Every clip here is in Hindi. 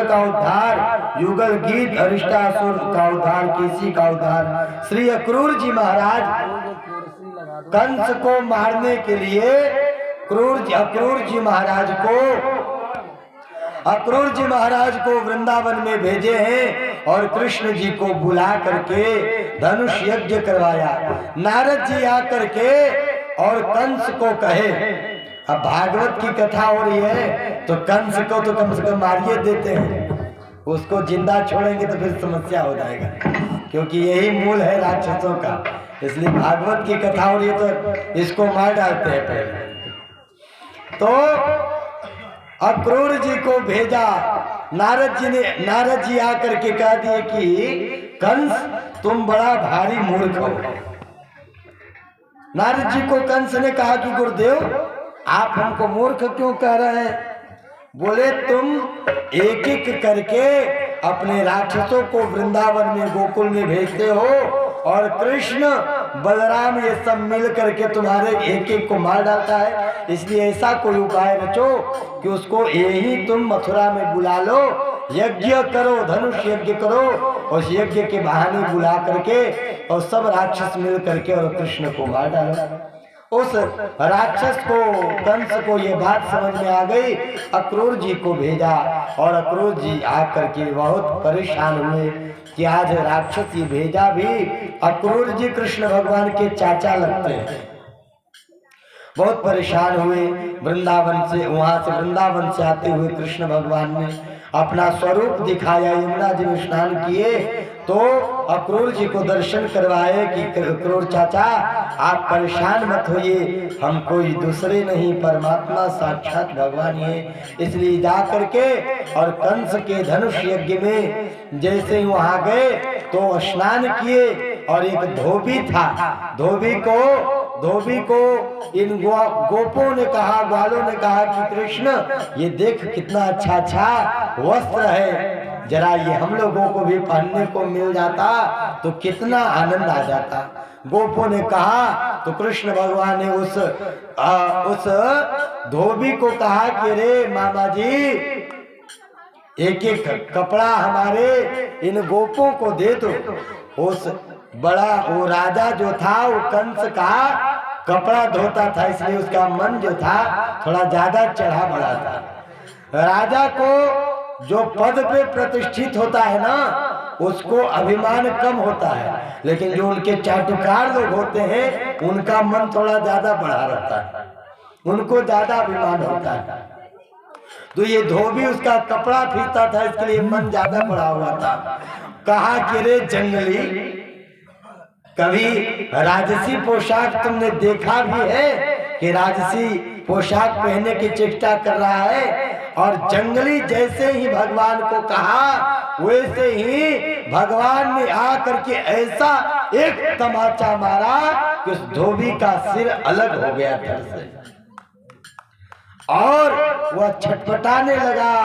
का उद्धार, युगल गीत अरिष्टासुर का उद्धार, केसी का उद्धार। श्री अक्रूर जी महाराज कंस को मारने के लिए अक्रूर जी महाराज को वृंदावन में भेजे हैं और कृष्ण जी को बुला करके धनुष यज्ञ करवाया। नारद जी आकर के और कंस को कहे, अब भागवत की कथा हो रही है तो कंस को तो कम से कम मारिए देते हैं, उसको जिंदा छोड़ेंगे तो फिर समस्या हो जाएगा, क्योंकि यही मूल है राक्षसों का। इसलिए भागवत की कथा हो रही है तो इसको मार डालते हैं पहले। तो अक्रूर जी को भेजा, नारद जी आकर के कह दिए कि कंस तुम बड़ा भारी मूर्ख हो। नारद जी को कंस ने कहा कि गुरुदेव आप हमको मूर्ख क्यों कह रहे हैं? बोले तुम एक एक करके अपने राक्षसों को वृंदावन में गोकुल में भेजते हो और कृष्ण बलराम ये सब मिल करके तुम्हारे एक एक को मार डालता है। इसलिए ऐसा कोई उपाय रचो कि उसको यही तुम मथुरा में बुला लो, यज्ञ करो, धनुष यज्ञ करो, उस यज्ञ के बहाने बुला करके और सब राक्षस मिल करके और कृष्ण को मार डालो। उस राक्षस को, कंस को ये बात समझ में आ गई, अक्रूर जी को भेजा और अक्रूर जी आकर के बहुत परेशान हुए कि आज राक्षस ये भेजा भी। अक्रूर जी कृष्ण भगवान के चाचा लगते हैं। बहुत परेशान हुए। वृंदावन से आते हुए कृष्ण भगवान ने अपना स्वरूप दिखाया, यमुना जी में स्नान किए तो अक्रूर जी को दर्शन करवाए कि अक्रूर चाचा आप परेशान मत होइए, हम कोई दूसरे नहीं, परमात्मा साक्षात भगवान है। इसलिए जा करके और कंस के धनुष यज्ञ में जैसे ही वहां गए तो स्नान किए और एक धोबी था, धोबी को इन गोपों ने कहा, ग्वालों ने कहा कि कृष्ण ये देख कितना अच्छा वस्त्र है, जरा ये हम लोगों को भी पहनने को मिल जाता तो कितना आनंद आ जाता। गोपों ने कहा तो कृष्ण भगवान ने उस धोबी को कहा कि रे मामा जी एक एक कपड़ा हमारे इन गोपों को दे दो। उस बड़ा वो राजा जो था वो कंस का कपड़ा धोता था, इसलिए उसका मन जो था थोड़ा ज्यादा चढ़ा बढ़ा था। राजा को जो पद पे प्रतिष्ठित होता है ना उसको अभिमान कम होता है, लेकिन जो उनके चाटुकार लोग होते हैं उनका मन थोड़ा ज्यादा बढ़ा रहता है, उनको ज्यादा अभिमान होता है। तो ये धोबी उसका कपड़ा फीता था, इसके लिए मन ज्यादा बढ़ा हुआ था। कहा कि रे जंगली, कभी राजसी पोशाक तुमने देखा भी है कि राजसी पोशाक पहनने की चेष्टा कर रहा है? और जंगली जैसे ही भगवान को कहा वैसे ही भगवान ने आकर के ऐसा एक तमाचा मारा कि उस धोबी का सिर अलग हो गया धड़ से और वह छटपटाने लगा।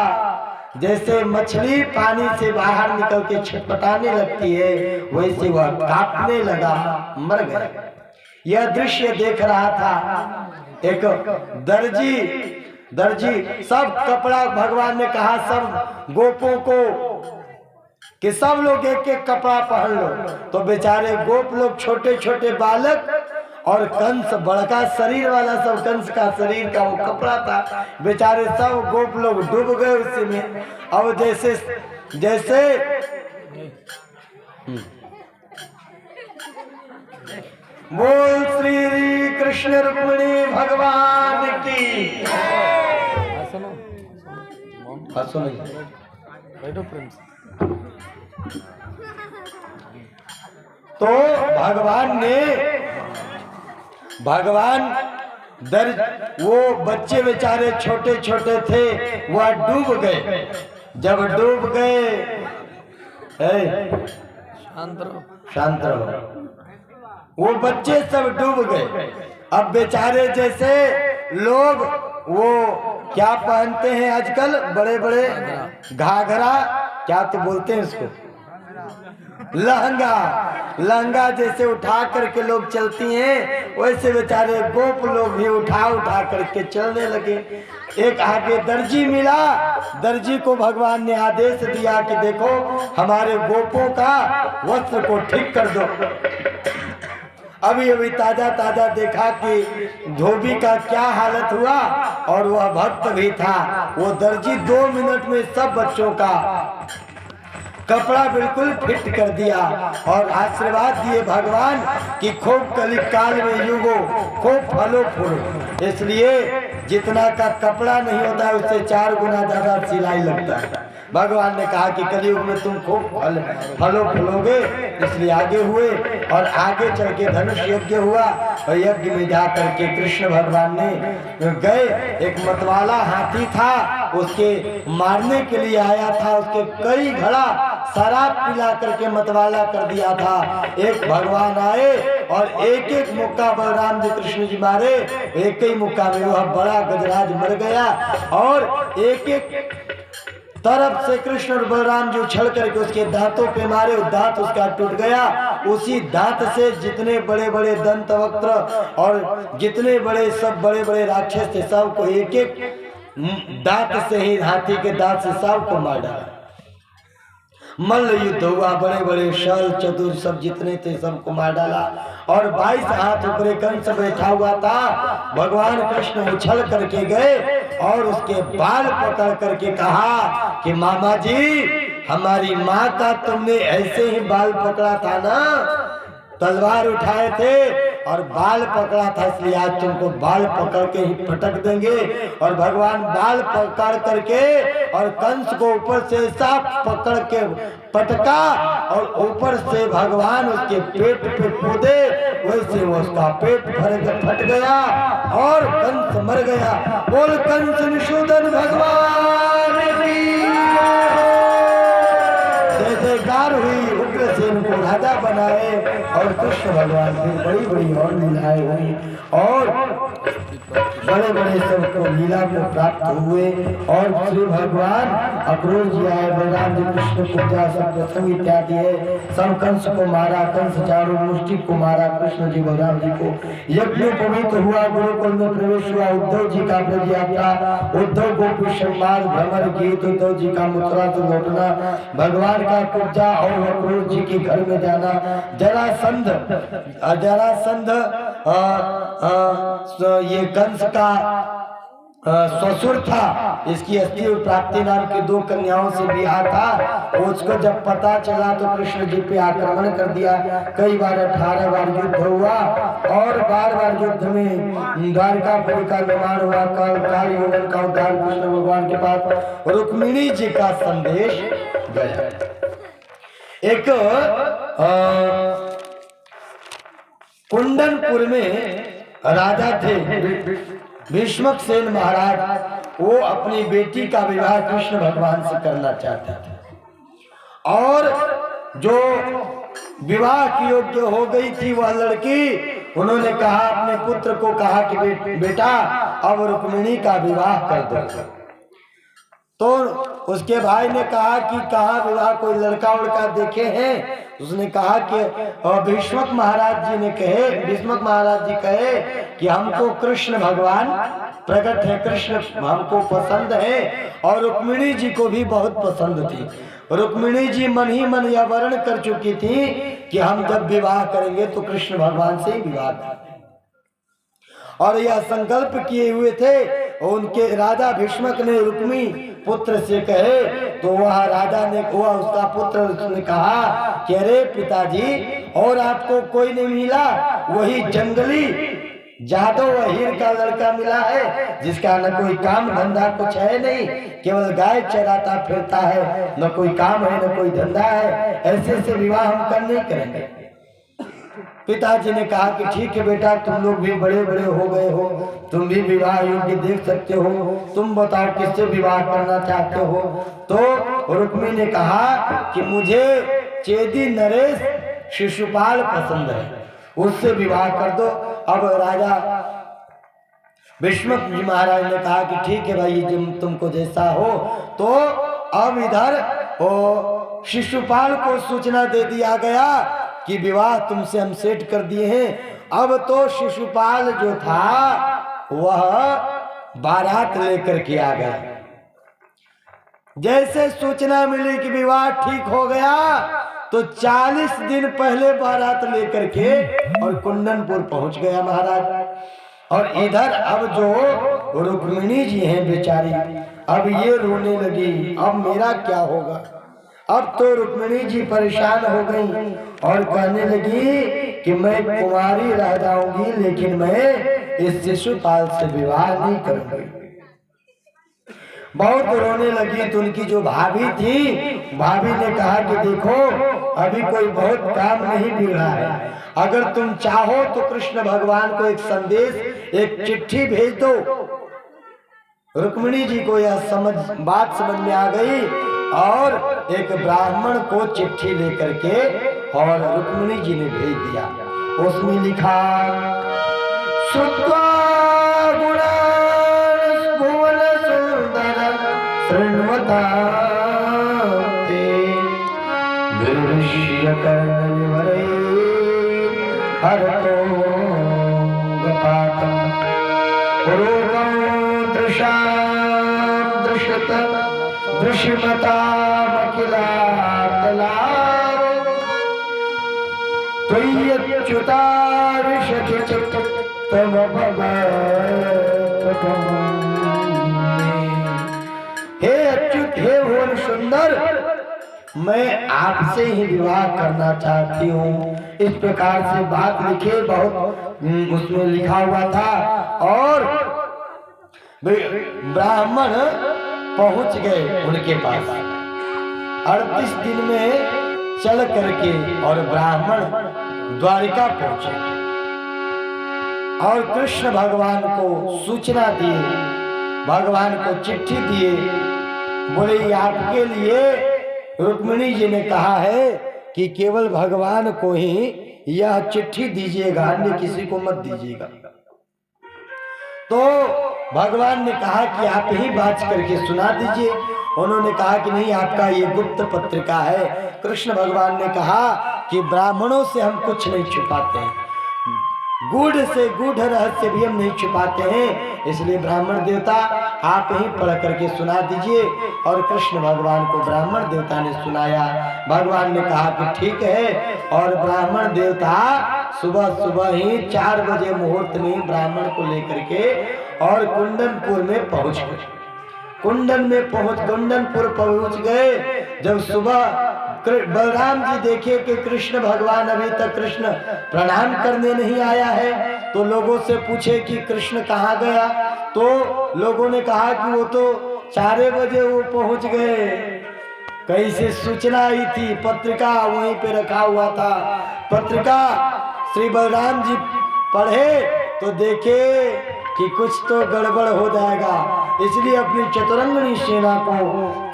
जैसे मछली पानी से बाहर निकल के छटपटाने लगती है वैसे वह कांपने लगा, मर गया। यह दृश्य देख रहा था एक दर्जी सब कपड़ा, भगवान ने कहा सब गोपों को कि सब लोग एक एक कपड़ा पहन लो। तो बेचारे गोप लोग, छोटे छोटे बालक और कंस बड़का शरीर वाला, सब कंस का शरीर का वो कपड़ा था, बेचारे सब गोप लोग डूब गए उसी में। अब जैसे बोल श्री कृष्ण रुक्मिणी भगवान की। तो वो बच्चे बेचारे छोटे छोटे थे, वह डूब गए। जब डूब गए, शांत रहो, वो बच्चे सब डूब गए। अब बेचारे जैसे लोग वो क्या पहनते हैं आजकल, बड़े बड़े घाघरा, क्या तो बोलते हैं उसको, लहंगा जैसे उठा करके लोग चलती हैं, वैसे बेचारे गोप लोग भी उठा उठा करके चलने लगे। एक आगे दर्जी मिला, दर्जी को भगवान ने आदेश दिया कि देखो हमारे गोपों का वस्त्र को ठीक कर दो। अभी अभी ताजा ताजा देखा कि धोबी का क्या हालत हुआ, और वह भक्त भी था। वो दर्जी 2 मिनट में सब बच्चों का कपड़ा बिल्कुल फिट कर दिया और आशीर्वाद दिए भगवान कि खूब कली काल में युगो, खूब फलो फूलो। इसलिए जितना का कपड़ा नहीं होता है उससे 4 गुना ज्यादा सिलाई लगता है। भगवान ने कहा कि कलयुग में तुम खूब फलो फूलोगे, इसलिए आगे हुए और आगे चल के धनुष यज्ञ हुआ। और यज्ञ में जा करके कृष्ण भगवान ने गए, एक मतवाला हाथी था, उसके मारने के लिए आया था, उसके कई घड़ा शराब पिला करके मतवाला कर दिया था। एक भगवान आए और एक एक मुक्का बलराम जी कृष्ण जी मारे, एक ही मुक्का में वह बड़ा गजराज मर गया। और एक एक तरफ से कृष्ण और बलराम जी उछल करके उसके दांतों पे मारे, दांत उसका टूट गया। उसी दांत से जितने बड़े बड़े दंतवक्त्र और जितने बड़े सब बड़े बड़े राक्षस थे, सबको एक एक दांत से ही, हाथी के दांत से सबको मार डाला। मल्ल युद्ध हुआ, बड़े बड़े शल चतुर सब जितने थे सबको मार डाला। और 22 हाथ ऊपर कंस बैठा हुआ था। भगवान कृष्ण उछल करके गए और उसके बाल पकड़ करके कहा कि मामा जी, हमारी माँ का तुमने ऐसे ही बाल पकड़ा था ना, तलवार उठाए थे और बाल पकड़ा था, इसलिए आज तुमको बाल पकड़ के ही पटक देंगे। और भगवान बाल पकड़ करके और कंस को ऊपर से ऐसा पकड़ के पटका और ऊपर से भगवान उसके पेट पे कूदे, वैसे वो उसका पेट फट गया और कंस मर गया। बोल कंस निषूदन भगवान की जयकार हुई। उग्रसेन को राजा बनाए और कृष्ण भगवान की बड़ी बड़ी और लीलाएं हुई और बड़े बड़े सबको लीला को प्राप्त हुए। और श्री भगवान अक्रूर जी आए, बलराम जी कृष्ण पूजा सब प्रसंग इत्यादि है, सब कंस को मारा, कंस चारों मुष्टि को मारा, कृष्ण जी बलराम जी को। यज्ञोपवीत हुआ, गुरुकुल में प्रवेश हुआ, उद्धव जी का ब्रज यात्रा, उद्धव गोपी संवाद, भ्रमर गीत, उद्धव जी का मथुरा से लौटना, भगवान का पूजा और अक्रूर जी के घर में जाना, जरासंध ये कंस का ससुर था, इसकी अस्थि प्राप्ति नाम की 2 कन्याओं से ब्याह था। उसको जब पता चला तो कृष्ण जी पे आक्रमण कर दिया। कई बार 18 बार युद्ध हुआ और बार युद्ध में द्वारकापुरी का निर्माण हुआ। काल यौवन का उद्धार कृष्ण भगवान के पास रुक्मिणी जी का संदेश गया। एक कुंदनपुर में राजा थे भीष्मक सेन महाराज, वो अपनी बेटी का विवाह कृष्ण भगवान से करना चाहते थे। और जो विवाह की योग्य हो गई थी वह लड़की, उन्होंने कहा, अपने पुत्र को कहा कि बेटा अब रुक्मिणी का विवाह कर दो। तो उसके भाई ने कहा कि कहाँ विवाह, कोई लड़का उड़का देखे हैं? उसने कहा कि भीष्मक महाराज जी कहे कि हमको कृष्ण भगवान प्रकट है, कृष्ण हमको पसंद है। और रुक्मिणी जी को भी बहुत पसंद थी। रुक्मिणी जी मन ही मन यह वर्ण कर चुकी थी कि हम जब विवाह करेंगे तो कृष्ण भगवान से ही विवाह करेंगे, और यह संकल्प किए हुए थे। उनके राजा भीष्मक ने रुक्मी पुत्र से कहे तो वह राजा ने, वह उसका पुत्र उसने कहा कि अरे पिताजी, और आपको कोई नहीं मिला? वही जंगली जादव हीर का लड़का मिला है, जिसका न कोई काम धंधा कुछ है नहीं, केवल गाय चराता फिरता है, न कोई काम है न कोई धंधा है, ऐसे से विवाह हम कर नहीं करेंगे। पिताजी ने कहा कि ठीक है बेटा, तुम लोग भी बड़े बड़े हो गए हो, तुम भी विवाह योग्य देख सकते हो, तुम बताओ किससे विवाह करना चाहते हो? तो रुक्मी ने कहा कि मुझे चेदी नरेश शिशुपाल पसंद है, उससे विवाह कर दो। अब राजा भीष्मक जी महाराज ने कहा कि ठीक है भाई, तुमको जैसा हो। तो अब इधर वो शिशुपाल को सूचना दे दिया गया कि विवाह तुमसे हम सेट कर दिए हैं। अब तो शिशुपाल जो था वह बारात लेकर के आ गया। जैसे सूचना मिली कि विवाह ठीक हो गया तो 40 दिन पहले बारात लेकर के और कुंदनपुर पहुंच गया महाराज। और इधर अब जो रुक्मिणी जी हैं बेचारी, अब ये रोने लगी, अब मेरा क्या होगा। अब तो रुक्मिणी जी परेशान हो गई और कहने लगी कि मैं कुंवारी रह जाऊंगी, लेकिन मैं इस शिशुपाल से विवाह नहीं करूंगी। बहुत रोने लगी। तो उनकी जो भाभी थी, भाभी ने कहा कि देखो अभी कोई बहुत काम नहीं बिगड़ा है, अगर तुम चाहो तो कृष्ण भगवान को एक संदेश, एक चिट्ठी भेज दो। रुक्मिणी जी को यह बात समझ में आ गई और एक ब्राह्मण को चिट्ठी लेकर के और रुक्मिणी जी ने भेज दिया। उसमें लिखा, श्रुत्वा गुणान् भुवन सुंदर शृण्वता ते विरुष्य कर्णविवरे हरतो गपातम् रूपं दृशां दृशत दृश्यमतामखिलातलां त्वय्यच्युतारिषति हे अच्युत, हे भुवन सुंदर, मैं आपसे ही विवाह करना चाहती हूँ। इस प्रकार से बात लिखे, बहुत उसमें लिखा हुआ था। और ब्राह्मण पहुंच गए उनके पास। 38 दिन में चल करके और ब्राह्मण द्वारिका पहुंचे और कृष्ण भगवान को सूचना दिए, भगवान को चिट्ठी दिए। बोले आपके लिए रुक्मिणी जी ने कहा है कि केवल भगवान को ही यह चिट्ठी दीजिएगा, अन्य किसी को मत दीजिएगा। तो भगवान ने कहा कि आप ही बात करके सुना दीजिए। उन्होंने कहा कि नहीं, आपका ये गुप्त पत्रिका है। कृष्ण भगवान ने कहा कि ब्राह्मणों से हम कुछ नहीं छुपाते हैं, गूढ़ से गूढ़ रहस्य भी हम नहीं छुपाते हैं, इसलिए ब्राह्मण देवता आप ही पढ़ करके सुना दीजिए। और कृष्ण भगवान को ब्राह्मण देवता ने सुनाया। भगवान ने कहा कि ठीक है। और ब्राह्मण देवता सुबह सुबह ही 4 बजे मुहूर्त में ब्राह्मण को लेकर के और कुंदनपुर में पहुंच गए। कुंदनपुर पहुंच गए। जब सुबह बलराम जी देखे कि कृष्ण भगवान अभी तक कृष्ण प्रणाम करने नहीं आया है, तो लोगों से पूछे कि कृष्ण कहाँ गया। तो लोगों ने कहा कि वो तो 4 बजे वो पहुंच गए। कैसे सूचना आई थी, पत्रिका वहीं पे रखा हुआ था। पत्रिका श्री बलराम जी पढ़े तो देखे कि कुछ तो गड़बड़ हो जाएगा, इसलिए अपनी चतुरंगिणी सेना को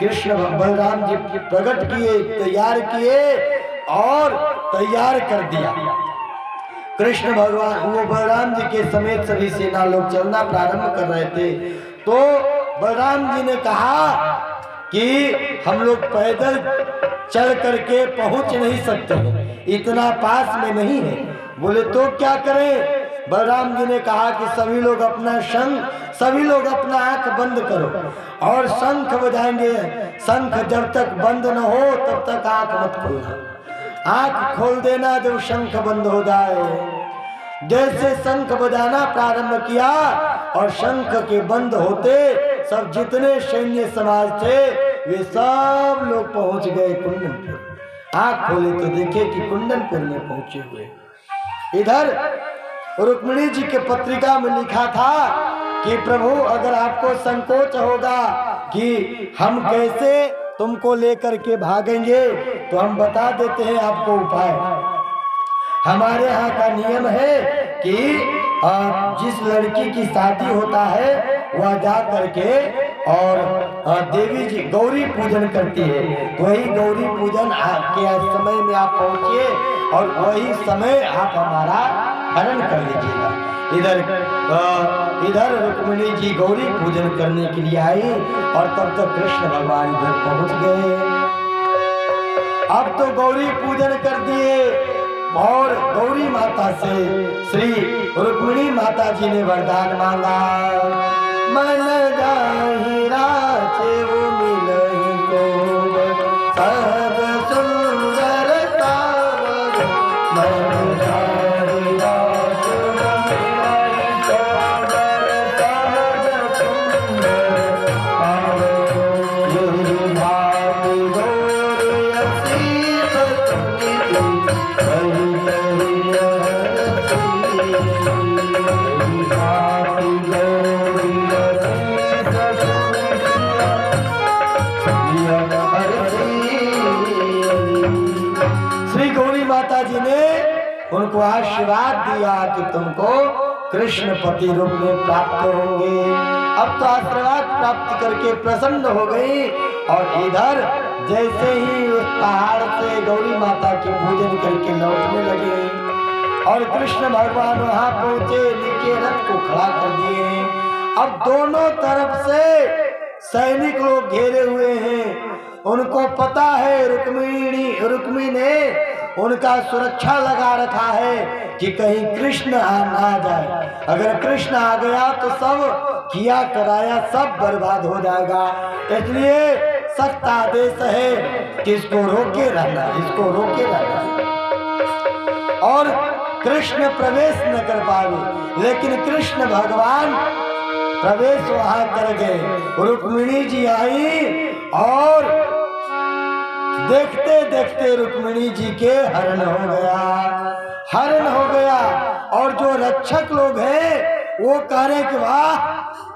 कृष्ण बलराम जी प्रकट किए, तैयार किए और तैयार कर दिया। कृष्ण भगवान वो बलराम जी के समेत सभी सेना लोग चलना प्रारंभ कर रहे थे। तो बलराम जी ने कहा कि हम लोग पैदल चल करके पहुंच नहीं सकते, इतना पास में नहीं है। बोले तो क्या करें। बलराम जी ने कहा कि सभी लोग अपना आंख बंद करो और शंख बजाएंगे। शंख जब तक बंद न हो तब तक आंख मत खोलना, आंख खोल देना जब शंख बंद हो जाए। जैसे शंख बजाना प्रारंभ किया और शंख के बंद होते सब जितने सैन्य समाज थे वे सब लोग पहुंच गए कुंदनपुर। आंख खोले तो देखे कि कुंदनपुर में पहुंचे हुए। इधर रुक्मिणी जी के पत्रिका में लिखा था कि प्रभु अगर आपको संकोच होगा कि हम कैसे तुमको लेकर के भागेंगे तो हम बता देते हैं आपको उपाय। हमारे यहाँ का नियम है कि जिस लड़की की शादी होता है वह जा करके और देवी जी गौरी पूजन करती है, तो वही गौरी पूजन के समय में आप पहुँचिए और वही समय आप हमारा हरण कर लीजिएगा। इधर रुक्मिणी जी गौरी पूजन करने के लिए आई और तब तक कृष्ण भगवान इधर पहुंच गए। अब तो गौरी पूजन कर दिए और गौरी माता से श्री रुक्मिणी माता जी ने वरदान मांगा। मन जाहि राचे वो मिलहि को सब सुंदर सावर। मन जाहि राचे वो मिलहि को सब सुंदर सावर। यही भाति गौरी असीस सुनिधि कहि कहि हरषि। यही भाति गौरी श्री गौरी माता जी ने उनको आशीर्वाद दिया कि तुमको कृष्ण पति रूप में प्राप्त होंगे। अब तो आशीर्वाद प्राप्त करके प्रसन्न हो गई और इधर जैसे ही उस पहाड़ से गौरी माता की पूजन करके लौटने लगे और कृष्ण भगवान वहां पहुंचे, नीचे रथ को खड़ा कर दिए। अब दोनों तरफ से सैनिक लोग घेरे हुए हैं। उनको पता है रुक्मिणी ने उनका सुरक्षा लगा रखा है कि कहीं कृष्ण ना जाए। अगर कृष्ण आ गया तो सब किया कराया सब बर्बाद हो जाएगा। इसलिए सख्त आदेश है कि इसको रोके रहना, इसको रोके रहना और कृष्ण प्रवेश न कर पावे। लेकिन कृष्ण भगवान प्रवेश वहां कर गए। रुक्मिणी जी आई और देखते देखते रुक्मिणी जी के हरण हो गया और जो रक्षक लोग हैं वो कह रहे कि वाह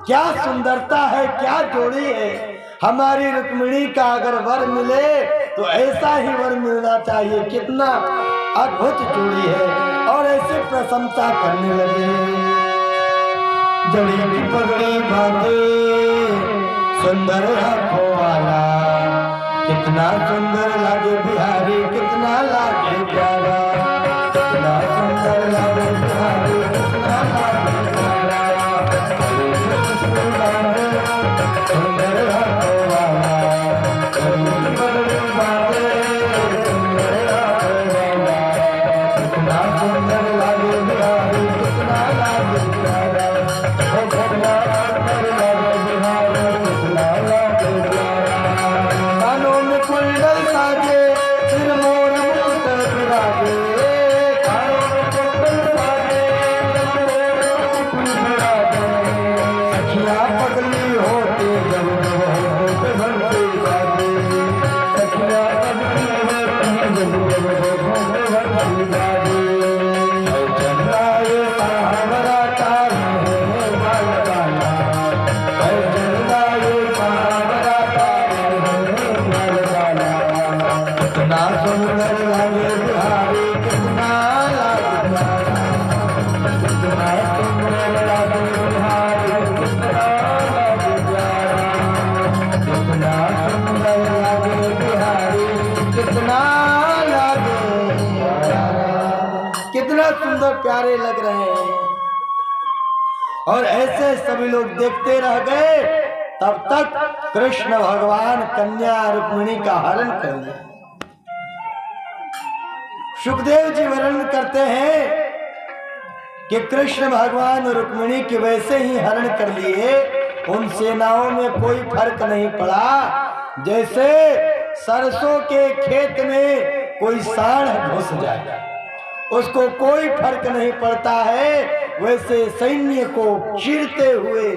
क्या सुंदरता है, क्या जोड़ी है। हमारी रुक्मिणी का अगर वर मिले तो ऐसा ही वर मिलना चाहिए, कितना अद्भुत जोड़ी है। और ऐसे प्रशंसा करने लगे। जड़ी की पगड़ी बांधे सुंदर आंखों वाला, कितना सुंदर लागे बिहारी, कितना लागे प्यारा, कितना सुंदर लागे बिहारी, कितना लागे प्यारा। सुंदर आंखों वाला, जड़ी की पगड़ी बांधे सुंदर आंखों वाला, कितना सुंदर लागे बिहारी, कितना लागे प्यारा। कानों में कुंडल साजे, सिर मोर मुकुट विराजे, कानों में कुंडल साजे, सिर मोर मुकुट विराजे। सखियां पगली होते जब होते बनते बाजे, सखियां पगली होती जब होते बनते बाजे। चंद्राए सावरा तारे कितना सुंदर लागे बिहारी, कितना लागे प्यारा, कितना सुंदर लागे बिहारी, कितना लागे प्यारा, कितना सुंदर लागे बिहारी, कितना लागे प्यारा। कितना सुंदर प्यारे लग रहे हैं। और ऐसे सभी लोग देखते रह गए। तब तक कृष्ण भगवान कन्या रुक्मिणी का हरण कर लिया। सुखदेव जी वर्णन करते हैं कि कृष्ण भगवान रुक्मिणी के वैसे ही हरण कर लिए। उन सेनाओं में कोई फर्क नहीं पड़ा। जैसे सरसों के खेत में कोई सांड घुस जाए, उसको कोई फर्क नहीं पड़ता है। वैसे सैन्य को चीरते हुए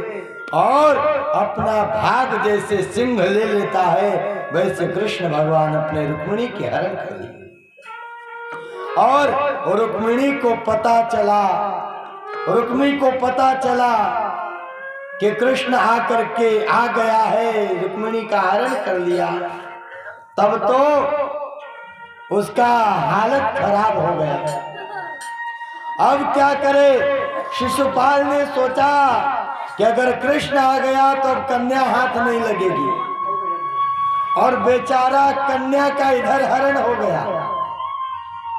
और अपना भाग जैसे सिंह ले लेता है, वैसे कृष्ण भगवान अपने रुक्मिणी के हरण कर लिए। और रुक्मिणी को पता चला कि कृष्ण आकर के आ गया है, रुक्मिणी का हरण कर लिया। तब तो उसका हालत खराब हो गया। अब क्या करे? शिशुपाल ने सोचा कि अगर कृष्ण आ गया तो अब कन्या हाथ नहीं लगेगी, और बेचारा कन्या का इधर हरण हो गया,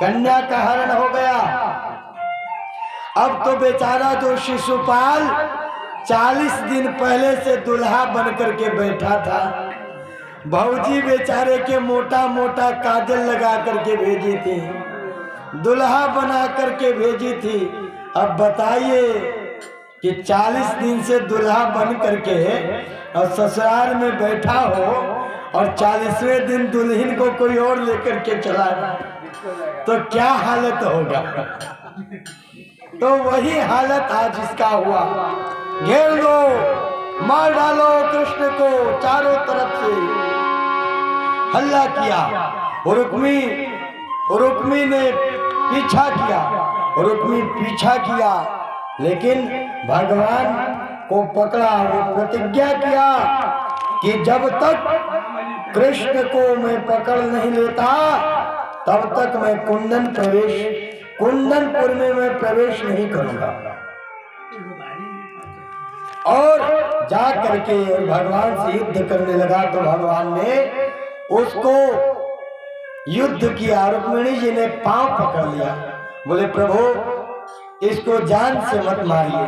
कन्या का हरण हो गया। अब तो बेचारा जो शिशुपाल 40 दिन पहले से दुल्हा बन करके बैठा था, भौजी बेचारे के मोटा मोटा काजल लगा करके भेजी थी, दुल्हा बना करके भेजी थी। अब बताइए कि 40 दिन से दुल्हा बन करके और ससुराल में बैठा हो और 40वें दिन दुल्हन को कोई और लेकर के चला तो क्या हालत होगा। तो वही हालत आज इसका हुआ। घेर लो, मार डालो कृष्ण को, चारों तरफ से हल्ला किया। रुक्मी ने पीछा किया, रुक्मी पीछा किया, लेकिन भगवान को पकड़ा। वो प्रतिज्ञा किया कि जब तक कृष्ण को मैं पकड़ नहीं लेता तब तक मैं कुंदनपुर में मैं प्रवेश नहीं करूंगा। और जा करके भगवान से युद्ध करने लगा। तो भगवान ने उसको युद्ध किया। रुक्मिणी जी ने पांव पकड़ लिया, बोले प्रभु इसको जान से मत मारिए,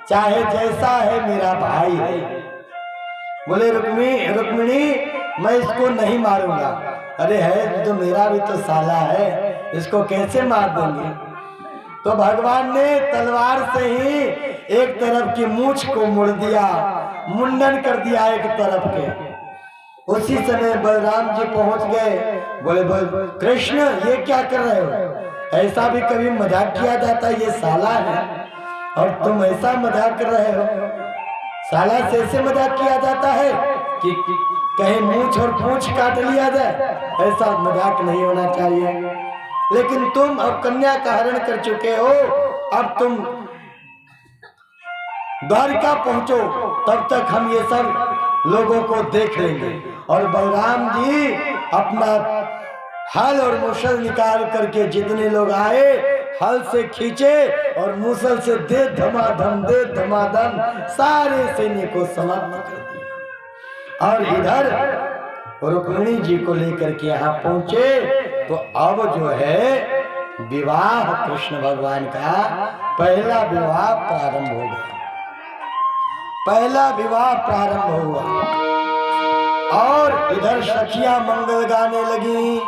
चाहे जैसा है मेरा भाई है। बोले रुक्मिणी मैं इसको नहीं मारूंगा। अरे है तो मेरा भी तो साला है, इसको कैसे मार देंगे। तो भगवान ने तलवार से ही एक तरफ की मूंछ को मोड़ दिया, मुंडन कर दिया एक तरफ के। उसी समय बलराम जी पहुंच गए। बोले कृष्ण ये क्या कर रहे हो, ऐसा भी कभी मजाक किया जाता है, ये साला है और तुम ऐसा मजाक कर रहे हो। साला से ऐसे मजाक किया जाता है कि कहीं मूंछ और पूंछ काट लिया जाए, ऐसा मजाक नहीं होना चाहिए। लेकिन तुम अब कन्या का हरण कर चुके हो, अब तुम द्वारिका पहुंचो, तब तक हम ये सब लोगों को देख लेंगे। और बलराम जी अपना हल और मुसल निकाल करके जितने लोग आए हल से खींचे और मुसल से दे धमाधम सारे सैन्य को समाप्त कर दिया। और इधर रुक्मिणी जी को लेकर के यहाँ पहुंचे। तो अब जो है विवाह कृष्ण भगवान का पहला विवाह प्रारंभ हो गया। पहला विवाह प्रारंभ हुआ और इधर सखियां मंगल गाने लगी।